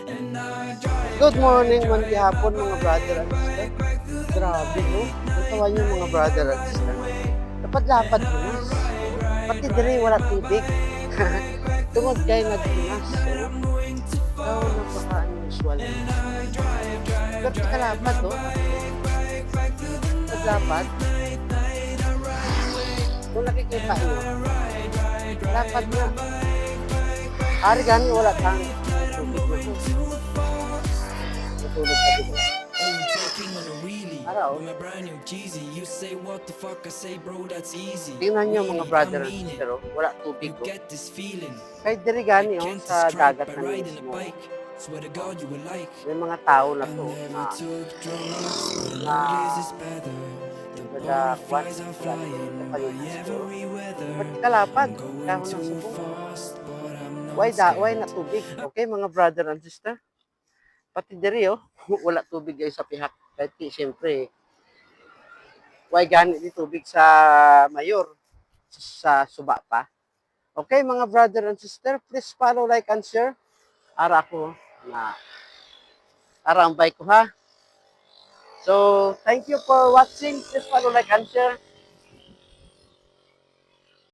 Good morning, hapon mga brother and sister. Grabe no, natawan yung mga brother and sister. Lapad-lapad Pinas. Pati diri wala tubig. Tungod kay nagpinas. So, napaka-unusual. Pero di kalapad no. Paglapad, kung nakikita nyo, lapad na. Ari gani wala kang tubig na to. Natulog ka dito. Araw. Tingnan nyo mga brother and sister, wala tubig ko. Kahit diri gani sa dagat na mismo. May mga tao na to na nagkakwan ba't kalapad kahon ng subong why na tubig, okay mga brother and sister, pati diri wala tubig ay sa pihak kahit siyempre why gani di tubig sa mayor sa suba pa. Okay mga brother and sister, please follow, like and share. Ara ko na arambay ko ha. So, thank you for watching. Please follow, like, and share.